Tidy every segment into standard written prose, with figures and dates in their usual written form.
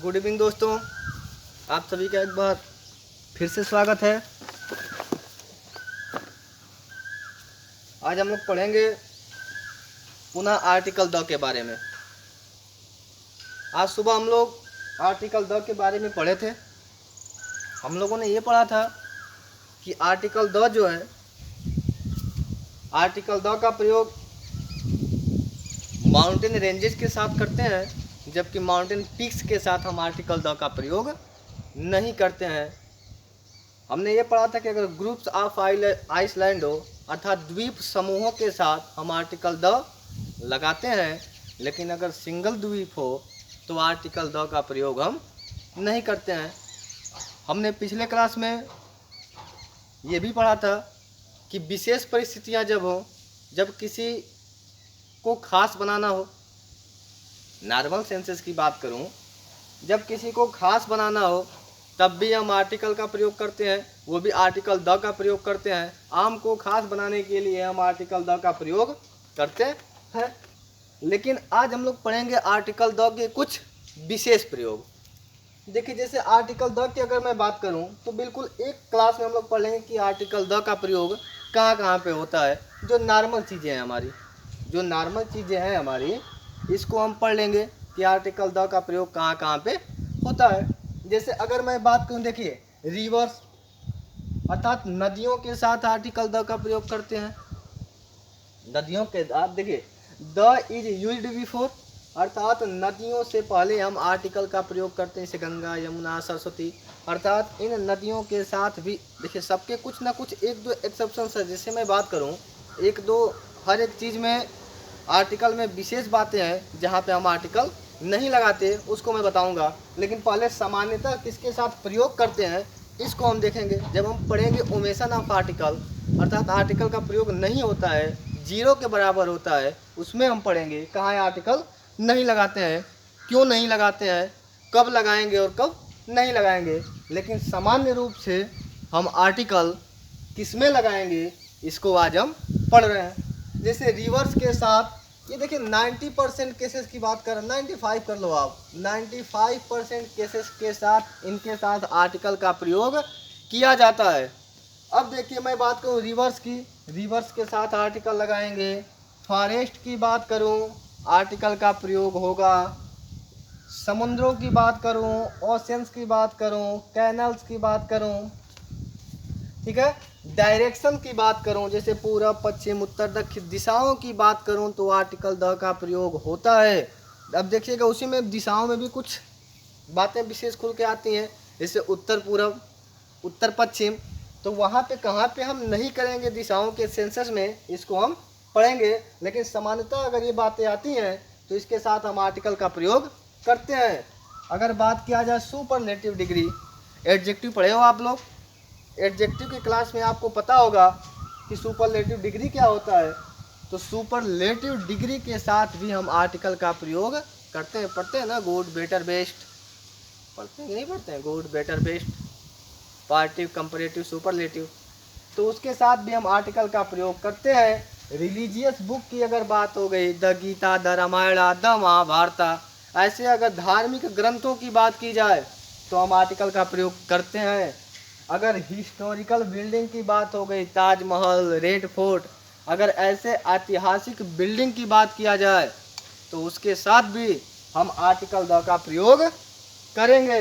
Good evening दोस्तों, आप सभी का एक बार फिर से स्वागत है। आज हम लोग पढ़ेंगे पुनः आर्टिकल द के बारे में। आज सुबह हम लोग आर्टिकल द के बारे में पढ़े थे। हम लोगों ने ये पढ़ा था कि आर्टिकल द जो है, आर्टिकल द का प्रयोग माउंटेन रेंजेस के साथ करते हैं, जबकि माउंटेन पीक्स के साथ हम आर्टिकल द का प्रयोग नहीं करते हैं। हमने ये पढ़ा था कि अगर ग्रुप्स ऑफ आइसलैंड हो अर्थात द्वीप समूहों के साथ हम आर्टिकल द लगाते हैं, लेकिन अगर सिंगल द्वीप हो तो आर्टिकल द का प्रयोग हम नहीं करते हैं। हमने पिछले क्लास में ये भी पढ़ा था कि विशेष परिस्थितियां जब हो, जब किसी को खास बनाना हो, नॉर्मल सेंसेस की बात करूं, जब किसी को खास बनाना हो तब भी हम आर्टिकल का प्रयोग करते हैं, वो भी आर्टिकल द का प्रयोग करते हैं। आम को खास बनाने के लिए हम आर्टिकल द का प्रयोग करते हैं। लेकिन आज हम लोग पढ़ेंगे आर्टिकल द के कुछ विशेष प्रयोग। देखिए, जैसे आर्टिकल द की अगर मैं बात करूं तो बिल्कुल एक क्लास में हम लोग पढ़ लेंगे कि आर्टिकल द का प्रयोग कहाँ कहाँ पे होता है। जो नॉर्मल चीज़ें हैं हमारी, जो नॉर्मल चीज़ें हैं हमारी, इसको हम पढ़ लेंगे कि आर्टिकल द का प्रयोग कहाँ कहाँ पे होता है। जैसे अगर मैं बात करूँ, देखिए रिवर्स अर्थात नदियों के साथ आर्टिकल द का प्रयोग करते हैं। नदियों के साथ, देखिए द इज यूज्ड बिफोर अर्थात नदियों से पहले हम आर्टिकल का प्रयोग करते हैं, जैसे गंगा, यमुना, सरस्वती, अर्थात इन नदियों के साथ भी। देखिए सबके कुछ ना कुछ एक दो एक्सेप्शंस है। जैसे मैं बात करूं, एक दो हर एक चीज़ में आर्टिकल में विशेष बातें हैं जहां पे हम आर्टिकल नहीं लगाते, उसको मैं बताऊंगा। लेकिन पहले सामान्यतः किसके साथ प्रयोग करते हैं इसको हम देखेंगे जब हम पढ़ेंगे ओमेशन ऑफ आर्टिकल, अर्थात आर्टिकल का प्रयोग नहीं होता है, जीरो के बराबर होता है, उसमें हम पढ़ेंगे कहाँ आर्टिकल नहीं लगाते हैं, क्यों नहीं लगाते हैं, कब लगाएंगे और कब नहीं लगाएंगे। लेकिन सामान्य रूप से हम आर्टिकल किस में लगाएंगे इसको आज हम पढ़ रहे हैं। जैसे रिवर्स के साथ, ये देखिए 90% केसेस की बात कर रहे हैं, 95 कर लो आप, 95% केसेस के साथ इनके साथ आर्टिकल का प्रयोग किया जाता है। अब देखिए मैं बात करूँ रिवर्स की, रिवर्स के साथ आर्टिकल लगाएंगे। फॉरेस्ट की बात करूँ, आर्टिकल का प्रयोग होगा। समुद्रों की बात करूँ, ओशंस की बात करूँ, कैनल्स की बात करूँ, ठीक है, डायरेक्शन की बात करूं, जैसे पूरब, पश्चिम, उत्तर, दक्षिण दिशाओं की बात करूं तो आर्टिकल द का प्रयोग होता है। अब देखिएगा उसी में दिशाओं में भी कुछ बातें विशेष खुल के आती हैं, जैसे उत्तर पूरब, उत्तर पश्चिम, तो वहाँ पे कहाँ पे हम नहीं करेंगे दिशाओं के सेंसस में, इसको हम पढ़ेंगे। लेकिन सामान्यतः अगर ये बातें आती हैं तो इसके साथ हम आर्टिकल का प्रयोग करते हैं। अगर बात किया जाए सुपरलेटिव डिग्री, एडजेक्टिव पढ़े हो आप लोग, एडजेक्टिव की क्लास में आपको पता होगा कि सुपरलेटिव डिग्री क्या होता है। तो सुपरलेटिव डिग्री के साथ भी हम आर्टिकल का प्रयोग करते हैं। पढ़ते हैं ना, गुड, बेटर, बेस्ट, पढ़ते हैं कि नहीं पढ़ते हैं, good, better, best, positive, comparative, superlative, तो उसके साथ भी हम आर्टिकल का प्रयोग करते हैं। रिलीजियस बुक की अगर बात हो गई, the Gita, the Ramayana, the Mahabharata, ऐसे अगर धार्मिक ग्रंथों की बात की जाए तो हम आर्टिकल का प्रयोग करते हैं। अगर हिस्टोरिकल बिल्डिंग की बात हो गई, ताजमहल, रेड फोर्ट, अगर ऐसे ऐतिहासिक बिल्डिंग की बात किया जाए तो उसके साथ भी हम आर्टिकल द का प्रयोग करेंगे।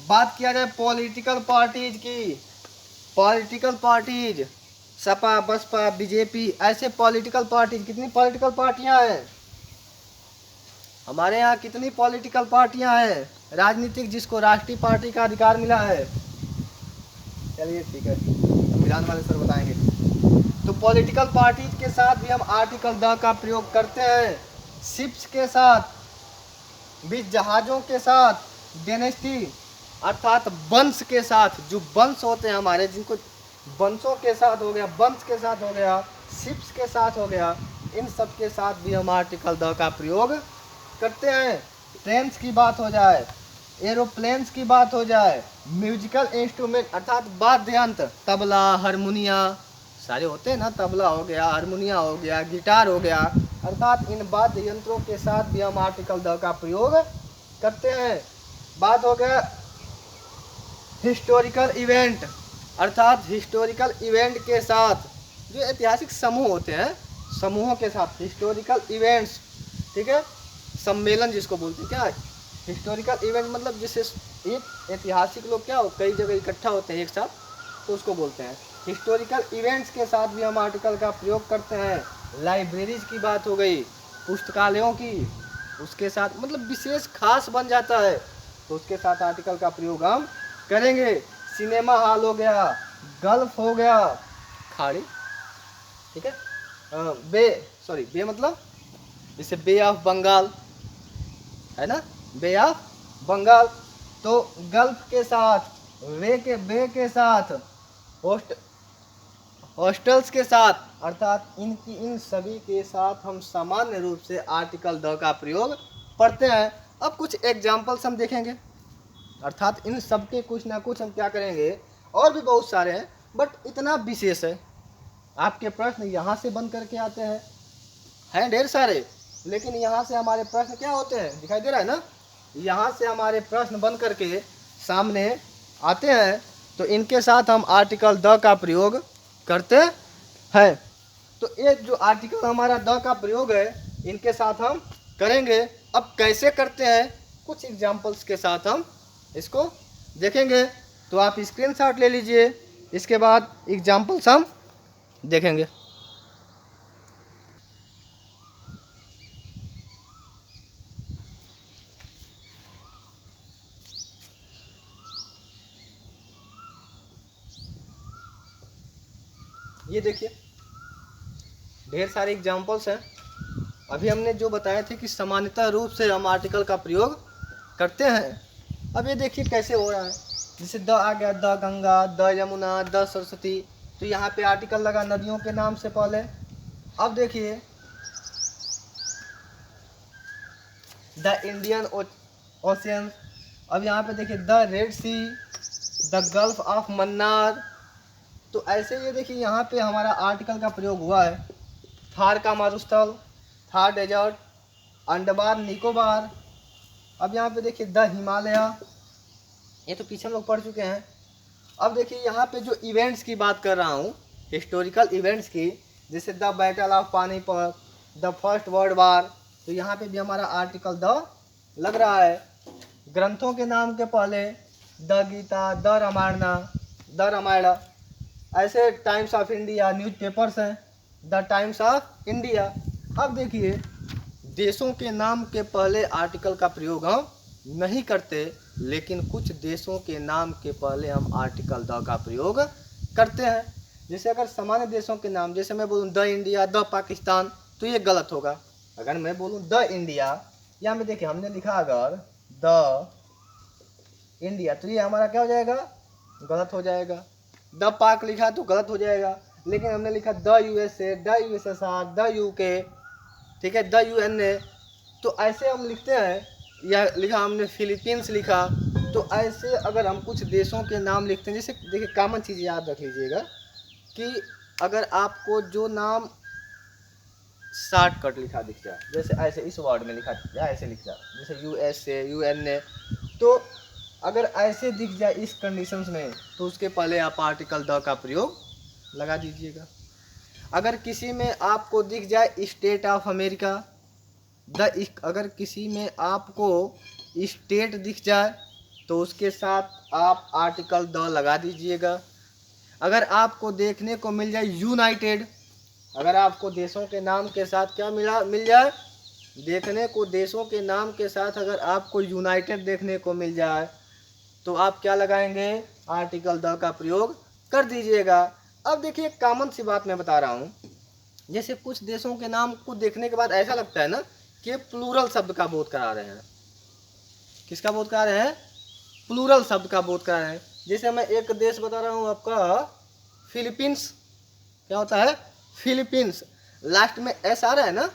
बात किया जाए पॉलिटिकल पार्टीज की, political parties, Sapa, Basapa, BJP, ऐसे पॉलिटिकल पार्टीज, कितनी पॉलिटिकल पार्टियां हैं हमारे यहाँ, कितनी पॉलिटिकल पार्टियां हैं राजनीतिक, जिसको राष्ट्रीय पार्टी का अधिकार मिला है। चलिए ठीक है, संविधान वाले सर बताएंगे। तो पॉलिटिकल पार्टीज के साथ भी हम आर्टिकल द का प्रयोग करते हैं। शिप्स के साथ भी, जहाज़ों के साथ, डेनेस्टी अर्थात वंश के साथ, जो वंश होते हैं हमारे, जिनको वंशों के साथ हो गया, वंश के साथ हो गया, शिप्स के साथ हो गया, इन सब के साथ भी हम आर्टिकल द का प्रयोग करते हैं। ट्रेन्स की बात हो जाए, एरोप्लेन्स की बात हो जाए, म्यूजिकल इंस्ट्रूमेंट अर्थात वाद्य यंत्र, तबला, हारमोनिया, सारे होते हैं ना, तबला हो गया, हारमोनिया हो गया, गिटार हो गया, अर्थात इन वाद्य यंत्रों के साथ भी हम आर्टिकल द का प्रयोग करते हैं। बात हो गया हिस्टोरिकल इवेंट, अर्थात हिस्टोरिकल इवेंट के साथ जो ऐतिहासिक समूह होते हैं, समूहों के साथ हिस्टोरिकल इवेंट्स, ठीक है, सम्मेलन जिसको बोलते हैं। क्या हिस्टोरिकल इवेंट मतलब जिससे एक ऐतिहासिक लोग क्या हो कई जगह इकट्ठा होते हैं एक साथ, तो उसको बोलते हैं हिस्टोरिकल इवेंट्स के साथ भी हम आर्टिकल का प्रयोग करते हैं। लाइब्रेरीज की बात हो गई, पुस्तकालयों की, उसके साथ मतलब विशेष खास बन जाता है तो उसके साथ आर्टिकल का प्रयोग हम करेंगे। सिनेमा हॉल हो गया, गल्फ हो गया, खाड़ी, ठीक है, बे मतलब जैसे बे ऑफ बंगाल है ना, बे ऑफ बंगाल, तो गल्फ के साथ, बे के साथ, हॉस्टल्स के साथ, अर्थात इन सभी के साथ हम सामान्य रूप से आर्टिकल द का प्रयोग पढ़ते हैं। अब कुछ एग्जाम्पल्स हम देखेंगे, अर्थात इन सब के कुछ ना कुछ हम क्या करेंगे, और भी बहुत सारे हैं बट इतना विशेष है। आपके प्रश्न यहाँ से बन करके आते हैं ढेर सारे, लेकिन यहाँ से हमारे प्रश्न क्या होते हैं, दिखाई दे रहा है ना, यहाँ से हमारे प्रश्न बन करके सामने आते हैं, तो इनके साथ हम आर्टिकल द का प्रयोग करते हैं। तो ये जो आर्टिकल हमारा द का प्रयोग है इनके साथ हम करेंगे। अब कैसे करते हैं, कुछ एग्जाम्पल्स के साथ हम इसको देखेंगे। तो आप स्क्रीनशॉट ले लीजिए, इसके बाद एग्जाम्पल्स हम देखेंगे। ये देखिए ढेर सारे एग्जाम्पल्स हैं। अभी हमने जो बताए थे कि सामान्यतः रूप से हम आर्टिकल का प्रयोग करते हैं। अब ये देखिए कैसे हो रहा है, जैसे द आ गया, the Ganga, the Yamuna, the Saraswati, तो यहाँ पे आर्टिकल लगा नदियों के नाम से पहले। अब देखिए द इंडियन ओशियन, अब यहाँ पे देखिए the Red Sea, the Gulf of Mannar. तो ऐसे ये देखिए यहाँ पे हमारा आर्टिकल का प्रयोग हुआ है। थार का मारुस्थल, थार डेजर्ट, अंडमान निकोबार। अब यहाँ पे देखिए द हिमालय, ये तो पीछे हम लोग पढ़ चुके हैं। अब देखिए यहाँ पे जो इवेंट्स की बात कर रहा हूँ, हिस्टोरिकल इवेंट्स की, जैसे the battle of Panipat, the first world war, तो यहाँ पे भी हमारा आर्टिकल द लग रहा है। ग्रंथों के नाम के पहले द गीता, द रामायण, ऐसे टाइम्स ऑफ इंडिया न्यूज़पेपर्स हैं, द टाइम्स ऑफ इंडिया। अब देखिए देशों के नाम के पहले आर्टिकल का प्रयोग हम नहीं करते, लेकिन कुछ देशों के नाम के पहले हम आर्टिकल द का प्रयोग करते हैं। जैसे अगर सामान्य देशों के नाम, जैसे मैं बोलूँ द इंडिया, द पाकिस्तान, तो ये गलत होगा। अगर मैं बोलूँ द इंडिया, या में देखिए हमने लिखा अगर द इंडिया, तो ये हमारा क्या हो जाएगा, गलत हो जाएगा। द पाक लिखा तो गलत हो जाएगा। लेकिन हमने लिखा the USA, the USSR, the UK, ठीक है, द यूएनए, तो ऐसे हम लिखते हैं। या लिखा हमने फिलीपींस लिखा, तो ऐसे अगर हम कुछ देशों के नाम लिखते हैं, जैसे देखिए कॉमन चीज़ याद रख लीजिएगा कि अगर आपको जो नाम शॉर्टकट लिखा दिख जाए, जैसे ऐसे इस वर्ड में लिखा दिख जाए, ऐसे लिख जाए, जैसे यूएसए, यूएनए, तो अगर ऐसे दिख जाए इस कंडीशंस में, तो उसके पहले आप आर्टिकल द का प्रयोग लगा दीजिएगा। अगर किसी में आपको दिख जाए स्टेट ऑफ अमेरिका, अगर किसी में आपको स्टेट दिख जाए तो उसके साथ आप आर्टिकल द लगा दीजिएगा। अगर आपको देखने को मिल जाए यूनाइटेड, अगर आपको देशों के नाम के साथ क्या मिल जाए, देखने को देशों के नाम के साथ अगर आपको यूनाइटेड देखने को मिल जाए, तो आप क्या लगाएंगे, आर्टिकल द का प्रयोग कर दीजिएगा। अब देखिए कॉमन सी बात मैं बता रहा हूँ, जैसे कुछ देशों के नाम को देखने के बाद ऐसा लगता है ना कि प्लूरल शब्द का बोध करा रहे हैं। किसका बोध करा रहे हैं, प्लूरल शब्द का बोध करा रहे हैं। जैसे मैं एक देश बता रहा हूँ आपका फिलीपींस, क्या होता है, फिलीपींस, लास्ट में एस आ रहा है ना,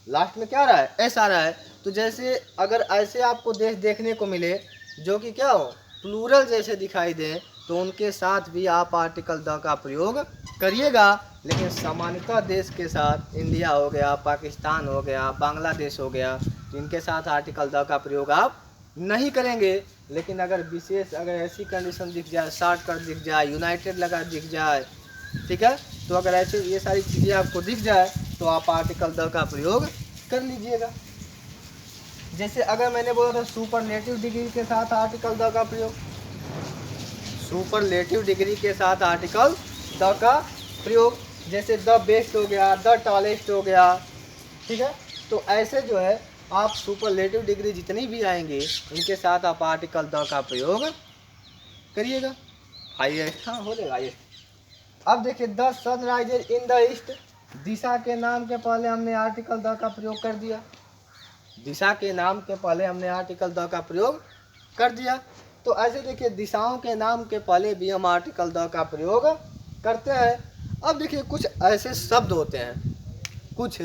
लास्ट में क्या आ रहा है, एस आ रहा है। तो जैसे अगर ऐसे आपको देश देखने को मिले जो कि क्या हो, प्लूरल जैसे दिखाई दें, तो उनके साथ भी आप आर्टिकल द का प्रयोग करिएगा। लेकिन सामान्यतः देश के साथ इंडिया हो गया, पाकिस्तान हो गया, बांग्लादेश हो गया, तो इनके साथ आर्टिकल द का प्रयोग आप नहीं करेंगे। लेकिन अगर विशेष अगर ऐसी कंडीशन दिख जाए, शॉर्टकट दिख जाए, यूनाइटेड लगा दिख जाए, ठीक है, तो अगर ऐसे ये सारी चीज़ें आपको दिख जाए तो आप आर्टिकल द का प्रयोग कर लीजिएगा। जैसे अगर मैंने बोला था सुपरलेटिव डिग्री के साथ आर्टिकल द का प्रयोग, सुपरलेटिव डिग्री के साथ आर्टिकल द का प्रयोग, जैसे द बेस्ट हो गया, द टॉलेस्ट हो गया, ठीक है। तो ऐसे जो है आप सुपरलेटिव डिग्री जितनी भी आएंगे इनके साथ आप आर्टिकल द का प्रयोग करिएगा। हाईएस्ट, हाँ हो जाएगा हाईएस्ट। अब देखिए the sun rises in the east, दिशा के नाम के पहले हमने आर्टिकल द का प्रयोग कर दिया, दिशा के नाम के पहले हमने आर्टिकल द का प्रयोग कर दिया। तो ऐसे देखिए दिशाओं के नाम के पहले भी हम आर्टिकल द का प्रयोग करते हैं। अब देखिए कुछ ऐसे शब्द होते हैं, कुछ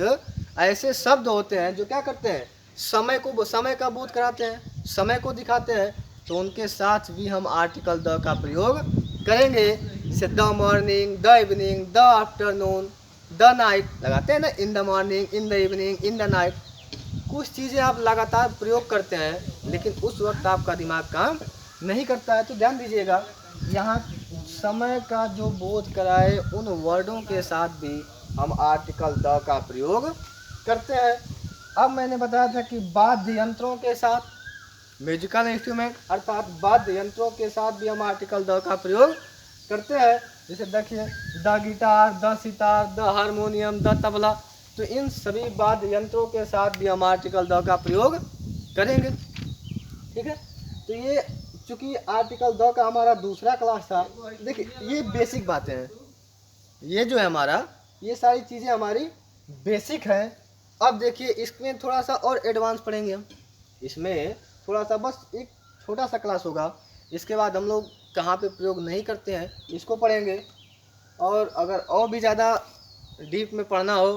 ऐसे शब्द होते हैं जो क्या करते हैं, समय का बोध कराते हैं, समय को दिखाते हैं, तो उनके साथ भी हम आर्टिकल द का प्रयोग करेंगे। जैसे the morning, the evening, the afternoon, the night लगाते हैं ना, in the morning, in the evening, in the night. कुछ चीज़ें आप लगातार प्रयोग करते हैं लेकिन उस वक्त आपका दिमाग काम नहीं करता है, तो ध्यान दीजिएगा यहाँ समय का जो बोध कराए उन वर्डों के साथ भी हम आर्टिकल द का प्रयोग करते हैं। अब मैंने बताया था कि वाद्य यंत्रों के साथ, म्यूजिकल इंस्ट्रूमेंट अर्थात वाद्य यंत्रों के साथ भी हम आर्टिकल द का प्रयोग करते हैं। जैसे देखिए the guitar, the sitar, the harmonium, the tabla, तो इन सभी वाद्य यंत्रों के साथ भी हम आर्टिकल द का प्रयोग करेंगे, ठीक है। तो ये चूंकि आर्टिकल द का हमारा दूसरा क्लास था, देखिए ये बेसिक बातें हैं, ये जो है हमारा, ये सारी चीज़ें हमारी बेसिक हैं। अब देखिए इसमें थोड़ा सा और एडवांस पढ़ेंगे हम, इसमें थोड़ा सा बस एक छोटा सा क्लास होगा, इसके बाद हम लोग कहाँ पे प्रयोग नहीं करते हैं इसको पढ़ेंगे। और अगर और भी ज़्यादा डीप में पढ़ना हो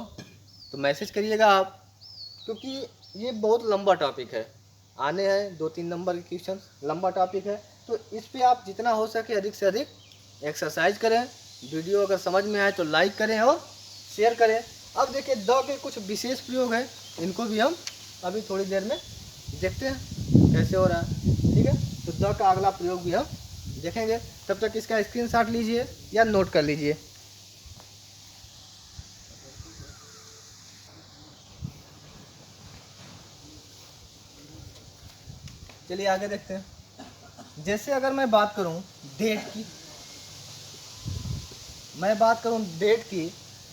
तो मैसेज करिएगा आप, क्योंकि ये बहुत लंबा टॉपिक है, आने हैं 2-3 नंबर के क्वेश्चन, लंबा टॉपिक है। तो इस पे आप जितना हो सके अधिक से अधिक एक्सरसाइज करें। वीडियो अगर समझ में आए तो लाइक करें और शेयर करें। अब देखिए द के कुछ विशेष प्रयोग हैं, इनको भी हम अभी थोड़ी देर में देखते हैं कैसे हो रहा है, ठीक है। तो द का अगला प्रयोग भी हम देखेंगे, तब तक इसका स्क्रीनशॉट लीजिए या नोट कर लीजिए। चलिए आगे देखते हैं। जैसे अगर मैं बात करूं डेट की, मैं बात करूं डेट की,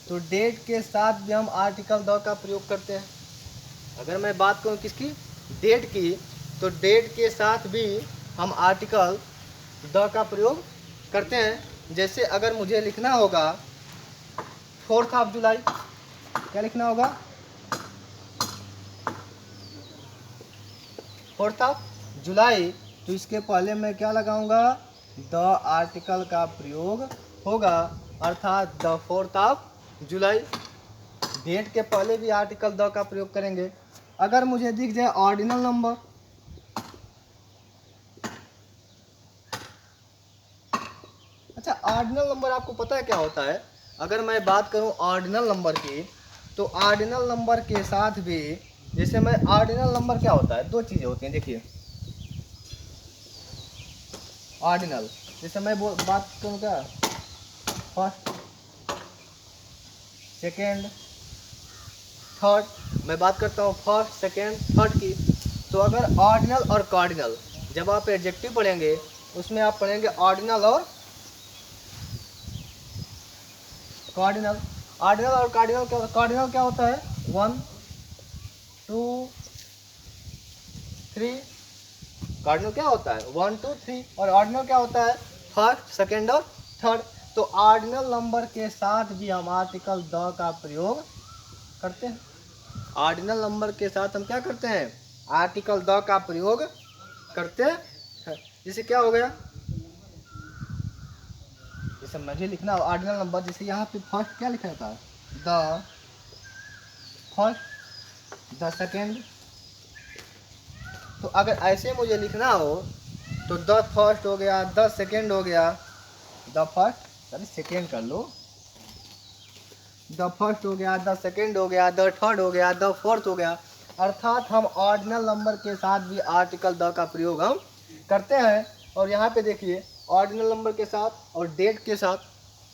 तो डेट के साथ भी हम आर्टिकल द का प्रयोग करते हैं। अगर मैं बात करूं किसकी, डेट की, तो डेट के साथ भी हम आर्टिकल द का प्रयोग करते हैं। जैसे अगर मुझे लिखना होगा 4 जुलाई, क्या लिखना होगा, 4 जुलाई, तो इसके पहले मैं क्या लगाऊंगा, द आर्टिकल का प्रयोग होगा, अर्थात द 4 जुलाई। डेट के पहले भी आर्टिकल द का प्रयोग करेंगे। अगर मुझे दिख जाए ऑर्डिनल नंबर, अच्छा ऑर्डिनल नंबर आपको पता है क्या होता है, अगर मैं बात करूं ऑर्डिनल नंबर की, तो ऑर्डिनल नंबर के साथ भी, जैसे मैं ऑर्डिनल नंबर क्या होता है, 2 चीज़ें होती हैं। देखिए ऑर्डिनल, जैसे मैं बात करूँ क्या, फर्स्ट, सेकेंड, थर्ड, मैं बात करता हूँ फर्स्ट, सेकेंड, थर्ड की। तो अगर ऑर्डिनल और कार्डिनल, जब आप एडजेक्टिव पढ़ेंगे उसमें आप पढ़ेंगे ऑर्डिनल और कार्डिनल। ऑर्डिनल और कार्डिनल क्या, कार्डिनल क्या होता है, 1 2 3, कार्डिनल क्या होता है 1 2 3, और ऑर्डिनल क्या होता है फर्स्ट, सेकेंड और थर्ड। तो ऑर्डिनल नंबर के साथ भी हम आर्टिकल द का प्रयोग करते हैं। ऑर्डिनल नंबर के साथ हम क्या करते हैं, आर्टिकल द का प्रयोग करते हैं। जैसे क्या हो गया, जैसे मुझे लिखना हो ऑर्डिनल नंबर, जैसे यहाँ पे फर्स्ट क्या लिखा था, द फर्स्ट, द सेकेंड। तो अगर ऐसे मुझे लिखना हो तो द फर्स्ट हो गया, द सेकेंड हो गया, द फर्स्ट, सॉरी सेकेंड कर लो, द फर्स्ट हो गया, द सेकेंड हो गया, द थर्ड हो गया, द फोर्थ हो गया। अर्थात हम ऑर्डिनल नंबर के साथ भी आर्टिकल द का प्रयोग हम करते हैं। और यहाँ पे देखिए ऑर्डिनल नंबर के साथ और डेट के साथ,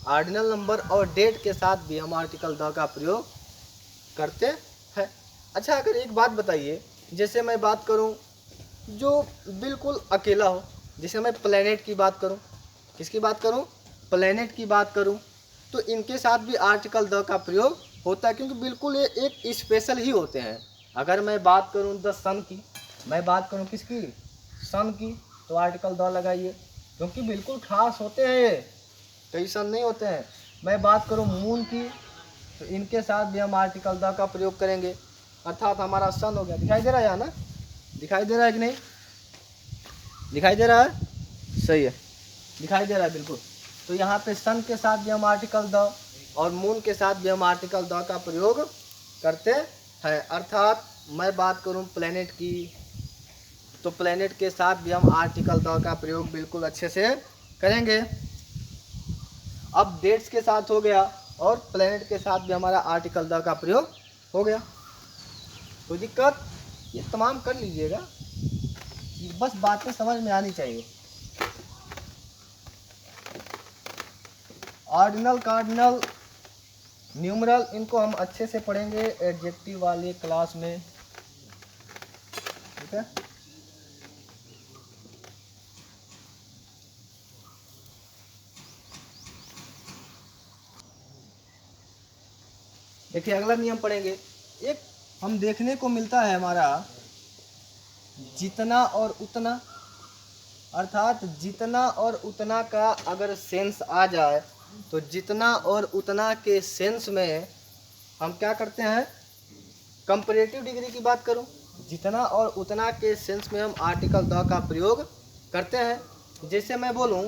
ऑर्डिनल नंबर और डेट के साथ भी हम आर्टिकल द का प्रयोग करते हैं। अच्छा, अगर एक बात बताइए, जैसे मैं बात करूं जो बिल्कुल अकेला हो, जैसे मैं प्लेनेट की बात करूं, किसकी बात करूं, प्लेनेट की बात करूं, तो इनके साथ भी आर्टिकल द का प्रयोग होता है, क्योंकि बिल्कुल ये एक स्पेशल ही होते हैं। अगर मैं बात करूं द सन की, मैं बात करूं किसकी, सन की, तो आर्टिकल द लगाइए, क्योंकि बिल्कुल खास होते हैं ये, कई सन नहीं होते हैं। मैं बात करूं मून की, तो इनके साथ भी हम आर्टिकल द का प्रयोग करेंगे, अर्थात हमारा सन हो गया। दिखाई दे रहा है यहाँ ना, दिखाई दे रहा है कि नहीं, दिखाई दे रहा है, सही है, दिखाई दे रहा है बिल्कुल। तो यहाँ पे सन के साथ भी हम आर्टिकल द और मून के साथ भी हम आर्टिकल द का प्रयोग करते हैं। अर्थात मैं बात करूँ प्लेनेट की, तो प्लेनेट के साथ भी हम आर्टिकल द का प्रयोग बिल्कुल अच्छे से करेंगे। अब डेट्स के साथ हो गया और प्लेनेट के साथ भी हमारा आर्टिकल द का प्रयोग हो गया, कोई दिक्कत, ये तमाम कर लीजिएगा, बस बातें समझ में आनी चाहिए। ऑर्डिनल, कार्डिनल, न्यूमरल, इनको हम अच्छे से पढ़ेंगे एडजेक्टिव वाली क्लास में, ठीक है। देखिए अगला नियम पढ़ेंगे, एक हम देखने को मिलता है हमारा जितना और उतना, अर्थात जितना और उतना का अगर सेंस आ जाए तो जितना और उतना के सेंस में हम क्या करते हैं, कंपैरेटिव डिग्री की बात करूं, जितना और उतना के सेंस में हम आर्टिकल द का प्रयोग करते हैं। जैसे मैं बोलूं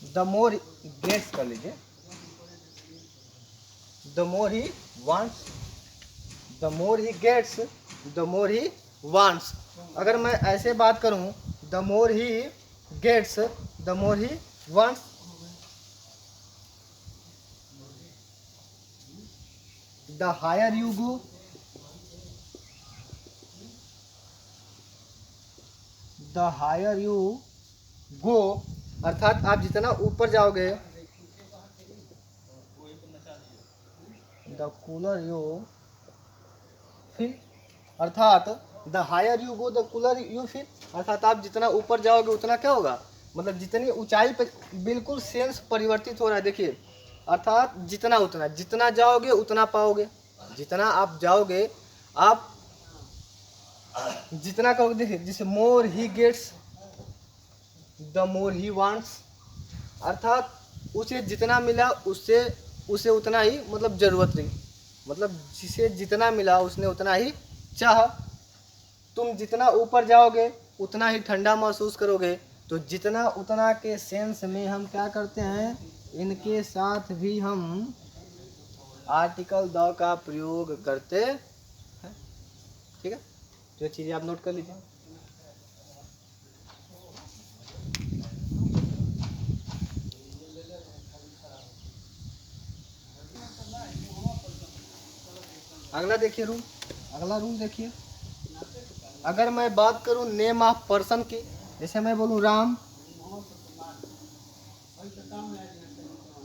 द मोर गेट्स, कर लीजिए, the more he wants, the more he gets, the more he wants. अगर मैं ऐसे बात करूं the more he gets, the more he wants, the higher you go, the higher you go, अर्थात आप जितना ऊपर जाओगे द कूलर यू फील, अर्थात the higher you go the cooler you feel, अर्थात आप जितना ऊपर जाओगे उतना क्या होगा, मतलब जितनी ऊंचाई पे बिल्कुल सेंस परिवर्तित हो रहा है। देखिए अर्थात जितना उतना, जितना जाओगे उतना पाओगे, जितना आप जाओगे आप जितना कहोगे। देखिए जैसे more he gets the more he wants, अर्थात उसे जितना मिला उससे उसे उतना ही मतलब ज़रूरत नहीं, मतलब जिसे जितना मिला उसने उतना ही चाहा। तुम जितना ऊपर जाओगे उतना ही ठंडा महसूस करोगे, तो जितना उतना के सेंस में हम क्या करते हैं, इनके साथ भी हम आर्टिकल द का प्रयोग करते हैं, ठीक है। तो ये चीज़ें आप नोट कर लीजिए। अगला देखिए रूल, अगला रूल देखिए, अगर मैं बात करूं नेम ऑफ पर्सन की, जैसे मैं बोलूं राम,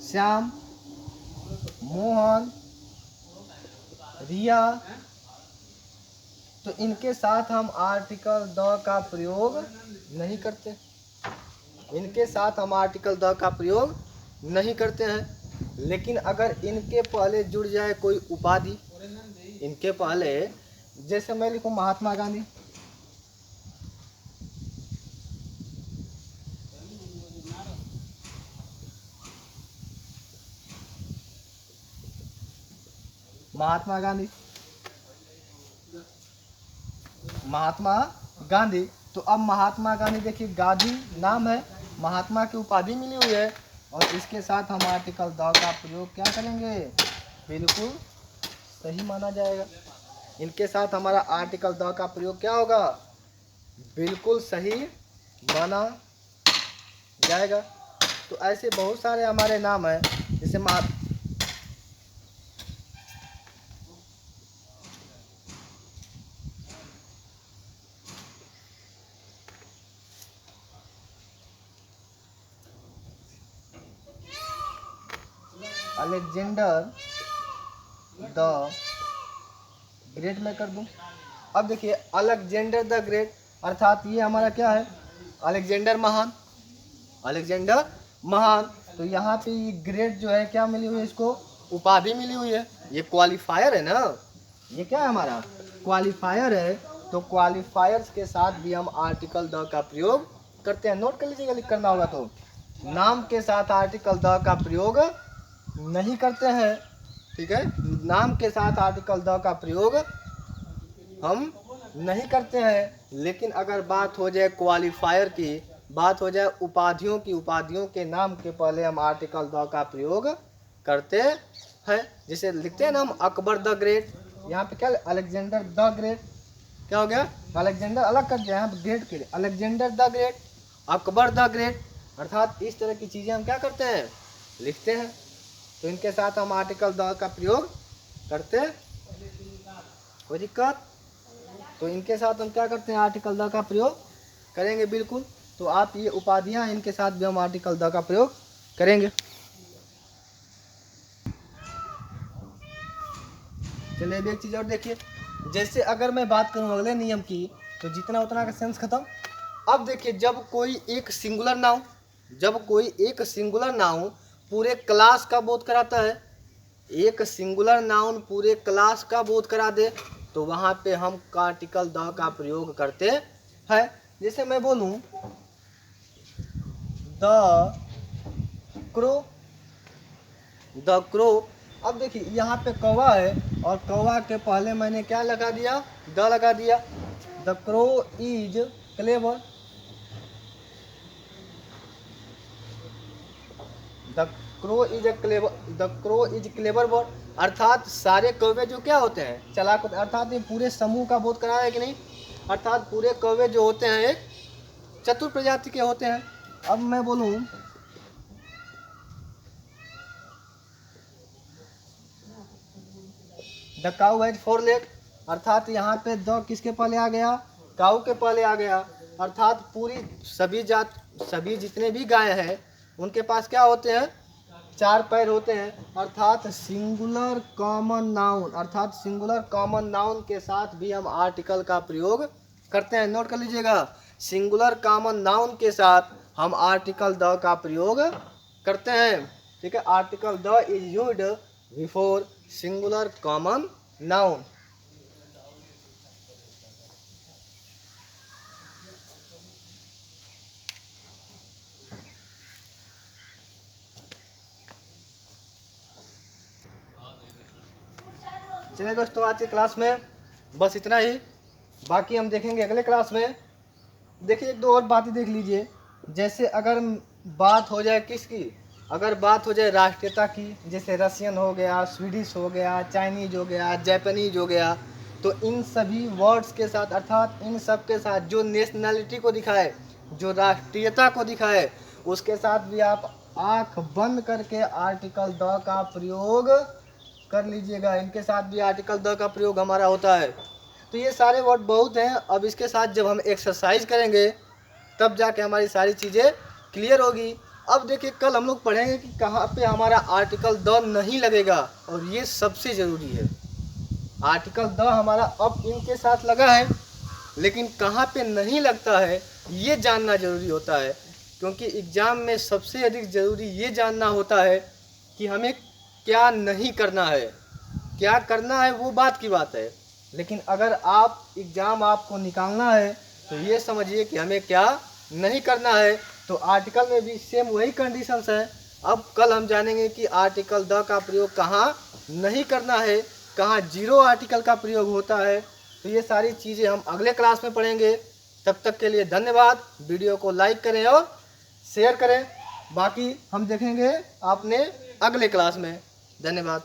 श्याम, मोहन, रिया, तो इनके साथ हम आर्टिकल द का प्रयोग नहीं करते, इनके साथ हम आर्टिकल द का प्रयोग नहीं करते हैं। लेकिन अगर इनके पहले जुड़ जाए कोई उपाधि, इनके पहले जैसे मैं लिखूं महात्मा गांधी, महात्मा गांधी, महात्मा गांधी। तो अब महात्मा गांधी, देखिए गांधी नाम है, महात्मा की उपाधि मिली हुई है, और इसके साथ हम आर्टिकल द का प्रयोग क्या करेंगे, बिल्कुल सही माना जाएगा। इनके साथ हमारा आर्टिकल द का प्रयोग क्या होगा, बिल्कुल सही माना जाएगा। तो ऐसे बहुत सारे हमारे नाम हैं, जैसे अलेक्जेंडर द ग्रेट में कर दूं। अब देखिए अलेक्जेंडर द ग्रेट अर्थात ये हमारा क्या है, अलेक्जेंडर महान, अलेक्जेंडर महान। तो यहाँ पे ये ग्रेट जो है क्या मिली हुई है, इसको उपाधि मिली हुई है, ये क्वालिफायर है ना, ये क्या है हमारा क्वालिफायर है। तो क्वालिफायर्स के साथ भी हम आर्टिकल द का प्रयोग करते हैं। नोट कर लीजिएगा, लिख करना होगा। तो नाम के साथ आर्टिकल द का प्रयोग नहीं करते हैं, ठीक है, नाम के साथ आर्टिकल द का प्रयोग हम नहीं करते हैं। लेकिन अगर बात हो जाए क्वालिफायर की, बात हो जाए उपाधियों की, उपाधियों के नाम के पहले हम आर्टिकल द का प्रयोग करते हैं। जैसे लिखते हैं ना हम अकबर द ग्रेट, यहाँ पे क्या अलेक्जेंडर द ग्रेट, क्या हो गया, अलेक्जेंडर अलग कर दिया, यहाँ पे ग्रेट के लिए Alexander the great, Akbar the great, अर्थात इस तरह की चीज़ें हम क्या करते हैं, लिखते हैं। तो इनके साथ हम आर्टिकल द का प्रयोग करते हैं, कोई दिक्कत। तो इनके साथ हम क्या करते हैं, आर्टिकल द का प्रयोग करेंगे बिल्कुल। तो आप ये उपाधियां, इनके साथ भी हम आर्टिकल द का प्रयोग करेंगे। चलिए एक चीज़ और देखिए, जैसे अगर मैं बात करूं अगले नियम की, तो जितना उतना का सेंस खत्म। अब देखिए जब कोई एक सिंगुलर नाउन, जब कोई एक सिंगुलर नाउन पूरे क्लास का बोध कराता है, एक सिंगुलर नाउन पूरे क्लास का बोध करा दे, तो वहाँ पे हम आर्टिकल द का प्रयोग करते हैं। जैसे मैं बोलूँ द क्रो, द क्रो। अब देखिए यहाँ पे कौवा है, और कौवा के पहले मैंने क्या लगा दिया, द लगा दिया। The crow is clever, the crow is a clever, the crow is clever bird, अर्थात सारे कौवे जो क्या होते हैं, चालाक होते हैं। अर्थात ये पूरे समूह का बोध कराया है कि नहीं, अर्थात पूरे कौवे जो होते हैं एक चतुर प्रजाति के होते हैं। अब मैं बोलूँ द काउ हैज 4 लेग, अर्थात यहाँ पे द किसके पहले आ गया, काऊ के पहले आ गया। अर्थात पूरी सभी जितने भी गाय हैं उनके पास क्या होते हैं, 4 पैर होते हैं। अर्थात सिंगुलर कॉमन नाउन, अर्थात सिंगुलर कॉमन नाउन के साथ भी हम आर्टिकल का प्रयोग करते हैं। नोट कर लीजिएगा, सिंगुलर कॉमन नाउन के साथ हम आर्टिकल द का प्रयोग करते हैं, ठीक है। Article the is used before singular common noun. चलिए दोस्तों, आज की क्लास में बस इतना ही, बाकी हम देखेंगे अगले क्लास में। देखिए एक दो और बातें देख लीजिए, जैसे अगर बात हो जाए किसकी, अगर बात हो जाए राष्ट्रीयता की, जैसे रशियन हो गया, स्वीडिश हो गया, चाइनीज हो गया, जापानीज हो गया, तो इन सभी वर्ड्स के साथ, अर्थात इन सब के साथ जो नेशनैलिटी को दिखाए, जो राष्ट्रीयता को दिखाए, उसके साथ भी आप आँख बंद करके आर्टिकल द का प्रयोग कर लीजिएगा। इनके साथ भी आर्टिकल द का प्रयोग हमारा होता है। तो ये सारे वर्ड बहुत हैं। अब इसके साथ जब हम एक्सरसाइज करेंगे तब जाके हमारी सारी चीज़ें क्लियर होगी। अब देखिए कल हम लोग पढ़ेंगे कि कहाँ पे हमारा आर्टिकल द नहीं लगेगा, और ये सबसे ज़रूरी है। आर्टिकल द हमारा अब इनके साथ लगा है, लेकिन कहाँ पे नहीं लगता है ये जानना ज़रूरी होता है, क्योंकि एग्ज़ाम में सबसे अधिक ज़रूरी ये जानना होता है कि हमें क्या नहीं करना है। क्या करना है वो बात की बात है, लेकिन अगर आप एग्ज़ाम आपको निकालना है तो ये समझिए कि हमें क्या नहीं करना है। तो आर्टिकल में भी सेम वही कंडीशंस हैं। अब कल हम जानेंगे कि आर्टिकल द का प्रयोग कहाँ नहीं करना है, कहाँ जीरो आर्टिकल का प्रयोग होता है। तो ये सारी चीज़ें हम अगले क्लास में पढ़ेंगे। तब तक के लिए धन्यवाद। वीडियो को लाइक करें और शेयर करें। बाकी हम देखेंगे आपने अगले क्लास में। धन्यवाद।